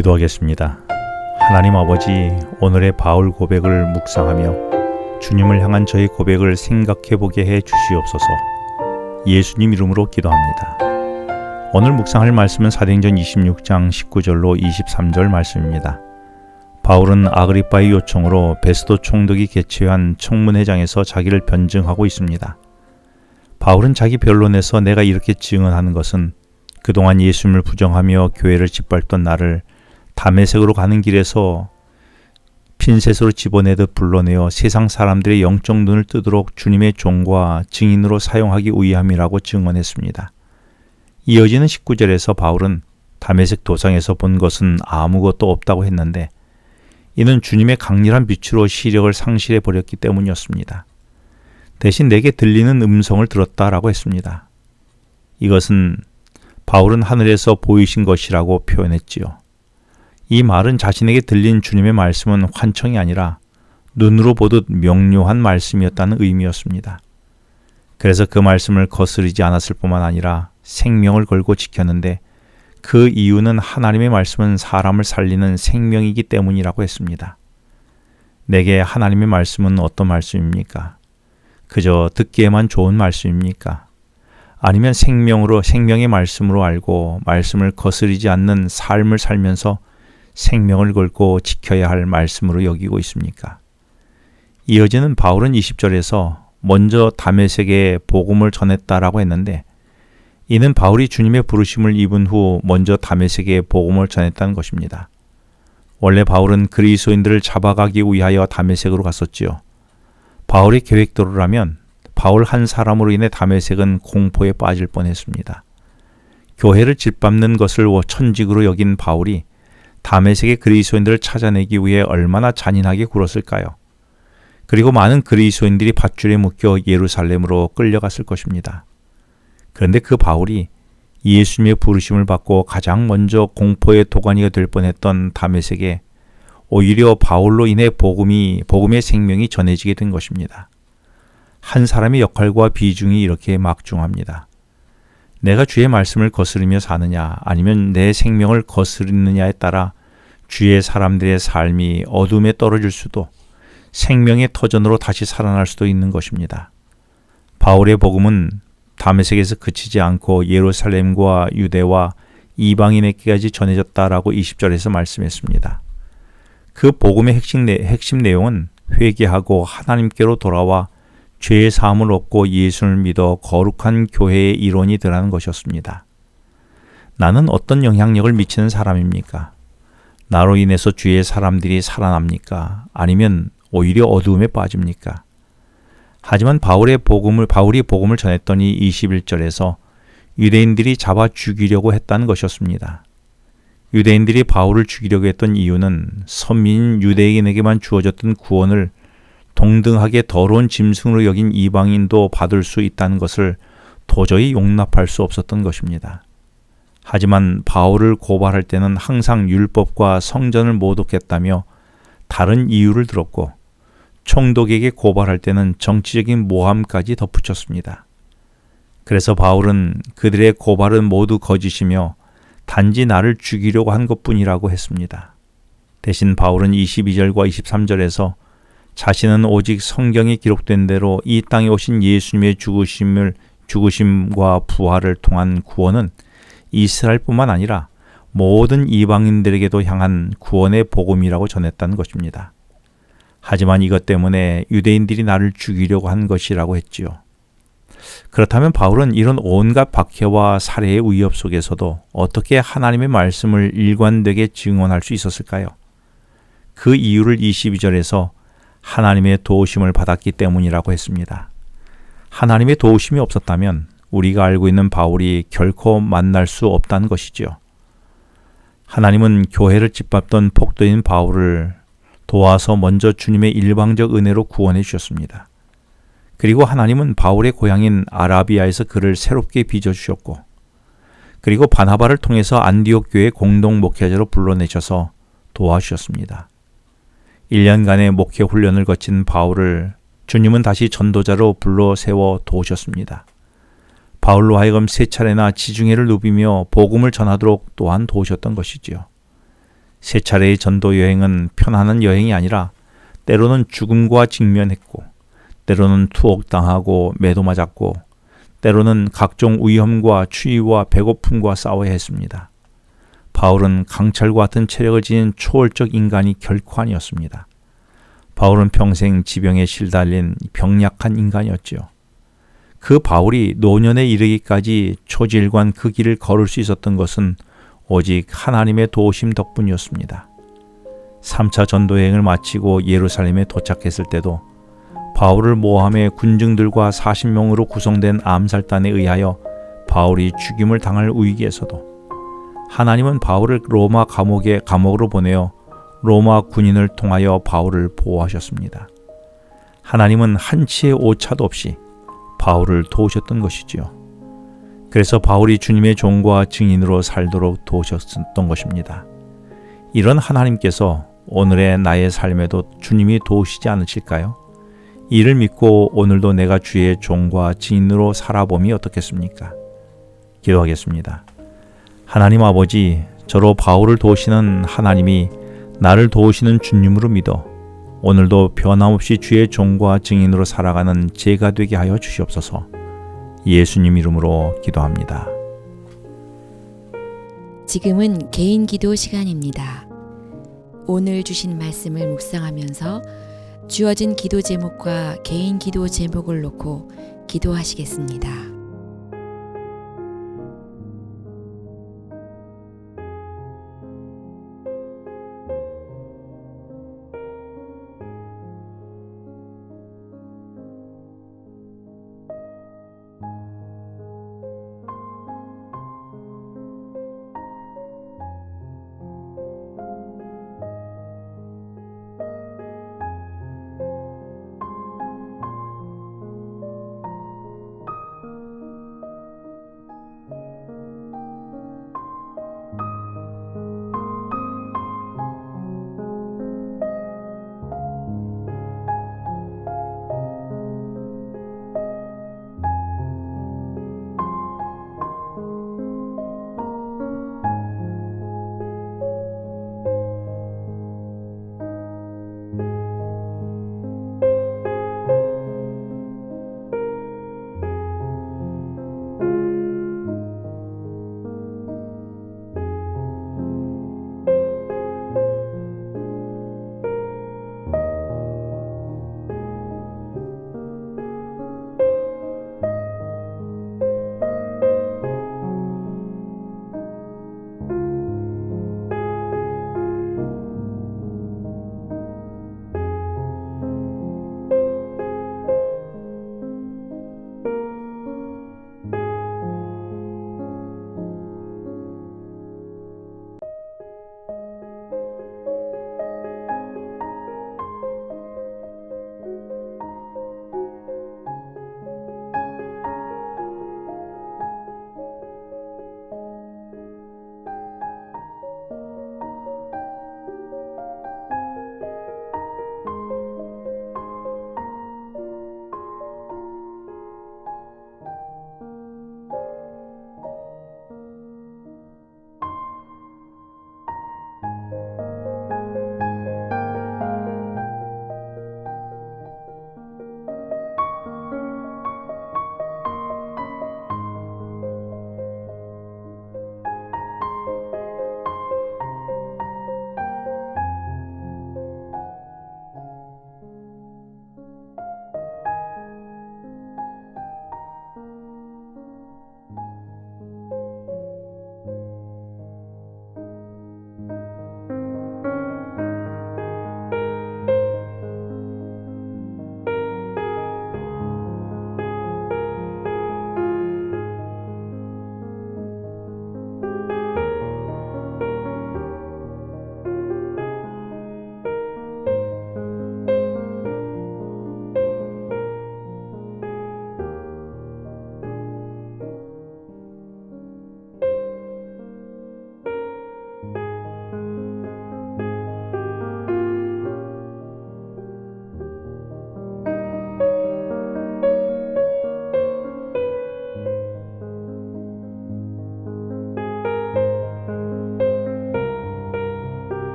기도하겠습니다. 하나님 아버지, 오늘의 바울 고백을 묵상하며 주님을 향한 저의 고백을 생각해 보게 해 주시옵소서. 예수님 이름으로 기도합니다. 오늘 묵상할 말씀은 사도행전 26장 19절로 23절 말씀입니다. 바울은 아그리빠의 요청으로 베스도 총독이 개최한 청문회장에서 자기를 변증하고 있습니다. 바울은 자기 변론에서 내가 이렇게 증언하는 것은 그동안 예수님을 부정하며 교회를 짓밟던 나를 다메섹으로 가는 길에서 핀셋으로 집어내듯 불러내어 세상 사람들의 영적 눈을 뜨도록 주님의 종과 증인으로 사용하기 위함이라고 증언했습니다. 이어지는 19절에서 바울은 다메섹 도상에서 본 것은 아무것도 없다고 했는데 이는 주님의 강렬한 빛으로 시력을 상실해 버렸기 때문이었습니다. 대신 내게 들리는 음성을 들었다라고 했습니다. 이것은 바울은 하늘에서 보이신 것이라고 표현했지요. 이 말은 자신에게 들린 주님의 말씀은 환청이 아니라 눈으로 보듯 명료한 말씀이었다는 의미였습니다. 그래서 그 말씀을 거스르지 않았을 뿐만 아니라 생명을 걸고 지켰는데 그 이유는 하나님의 말씀은 사람을 살리는 생명이기 때문이라고 했습니다. 내게 하나님의 말씀은 어떤 말씀입니까? 그저 듣기에만 좋은 말씀입니까? 아니면 생명의 말씀으로 알고 말씀을 거스르지 않는 삶을 살면서 생명을 걸고 지켜야 할 말씀으로 여기고 있습니까? 이어지는 바울은 20절에서 먼저 다메섹에 복음을 전했다라고 했는데 이는 바울이 주님의 부르심을 입은 후 먼저 다메섹에 복음을 전했다는 것입니다. 원래 바울은 그리스도인들을 잡아가기 위하여 다메섹으로 갔었지요. 바울의 계획대로라면 바울 한 사람으로 인해 다메섹은 공포에 빠질 뻔했습니다. 교회를 짓밟는 것을 천직으로 여긴 바울이 다메섹의 그리스도인들을 찾아내기 위해 얼마나 잔인하게 굴었을까요? 그리고 많은 그리스도인들이 밧줄에 묶여 예루살렘으로 끌려갔을 것입니다. 그런데 그 바울이 예수님의 부르심을 받고 가장 먼저 공포의 도가니가 될 뻔했던 다메섹에 오히려 바울로 인해 복음의 생명이 전해지게 된 것입니다. 한 사람의 역할과 비중이 이렇게 막중합니다. 내가 주의 말씀을 거스르며 사느냐 아니면 내 생명을 거스르느냐에 따라 주의 사람들의 삶이 어둠에 떨어질 수도 생명의 터전으로 다시 살아날 수도 있는 것입니다. 바울의 복음은 다메섹에서 그치지 않고 예루살렘과 유대와 이방인에게까지 전해졌다라고 20절에서 말씀했습니다. 그 복음의 핵심 내용은 회개하고 하나님께로 돌아와 죄의 사함을 얻고 예수를 믿어 거룩한 교회의 일원이 되라는 것이었습니다. 나는 어떤 영향력을 미치는 사람입니까? 나로 인해서 주의 사람들이 살아납니까? 아니면 오히려 어두움에 빠집니까? 하지만 바울이 복음을 전했더니 21절에서 유대인들이 잡아 죽이려고 했다는 것이었습니다. 유대인들이 바울을 죽이려고 했던 이유는 선민인 유대인에게만 주어졌던 구원을 동등하게 더러운 짐승으로 여긴 이방인도 받을 수 있다는 것을 도저히 용납할 수 없었던 것입니다. 하지만 바울을 고발할 때는 항상 율법과 성전을 모독했다며 다른 이유를 들었고 총독에게 고발할 때는 정치적인 모함까지 덧붙였습니다. 그래서 바울은 그들의 고발은 모두 거짓이며 단지 나를 죽이려고 한 것뿐이라고 했습니다. 대신 바울은 22절과 23절에서 자신은 오직 성경에 기록된 대로 이 땅에 오신 예수님의 죽으심과 부활을 통한 구원은 이스라엘뿐만 아니라 모든 이방인들에게도 향한 구원의 복음이라고 전했다는 것입니다. 하지만 이것 때문에 유대인들이 나를 죽이려고 한 것이라고 했지요. 그렇다면 바울은 이런 온갖 박해와 살해의 위협 속에서도 어떻게 하나님의 말씀을 일관되게 증언할 수 있었을까요? 그 이유를 22절에서 하나님의 도우심을 받았기 때문이라고 했습니다. 하나님의 도우심이 없었다면 우리가 알고 있는 바울이 결코 만날 수 없다는 것이지요. 하나님은 교회를 짓밟던 폭도인 바울을 도와서 먼저 주님의 일방적 은혜로 구원해 주셨습니다. 그리고 하나님은 바울의 고향인 아라비아에서 그를 새롭게 빚어주셨고 그리고 바나바를 통해서 안디옥 교회 공동 목회자로 불러내셔서 도와주셨습니다. 1년간의 목회 훈련을 거친 바울을 주님은 다시 전도자로 불러 세워 도우셨습니다. 바울로 하여금 3차례나 지중해를 누비며 복음을 전하도록 또한 도우셨던 것이지요. 세 차례의 전도 여행은 편안한 여행이 아니라 때로는 죽음과 직면했고, 때로는 투옥당하고 매도 맞았고, 때로는 각종 위험과 추위와 배고픔과 싸워야 했습니다. 바울은 강철과 같은 체력을 지닌 초월적 인간이 결코 아니었습니다. 바울은 평생 지병에 시달린 병약한 인간이었지요. 그 바울이 노년에 이르기까지 초질관 그 길을 걸을 수 있었던 것은 오직 하나님의 도우심 덕분이었습니다. 3차 전도여행을 마치고 예루살렘에 도착했을 때도 바울을 모함해 군중들과 40명으로 구성된 암살단에 의하여 바울이 죽임을 당할 위기에서도 하나님은 바울을 로마 감옥으로 보내어 로마 군인을 통하여 바울을 보호하셨습니다. 하나님은 한치의 오차도 없이 바울을 도우셨던 것이지요. 그래서 바울이 주님의 종과 증인으로 살도록 도우셨던 것입니다. 이런 하나님께서 오늘의 나의 삶에도 주님이 도우시지 않으실까요? 이를 믿고 오늘도 내가 주의 종과 증인으로 살아봄이 어떻겠습니까? 기도하겠습니다. 하나님 아버지, 저로 바울을 도우시는 하나님이 나를 도우시는 주님으로 믿어 오늘도 변함없이 주의 종과 증인으로 살아가는 제가 되게 하여 주시옵소서. 예수님 이름으로 기도합니다. 지금은 개인 기도 시간입니다. 오늘 주신 말씀을 묵상하면서 주어진 기도 제목과 개인 기도 제목을 놓고 기도하시겠습니다.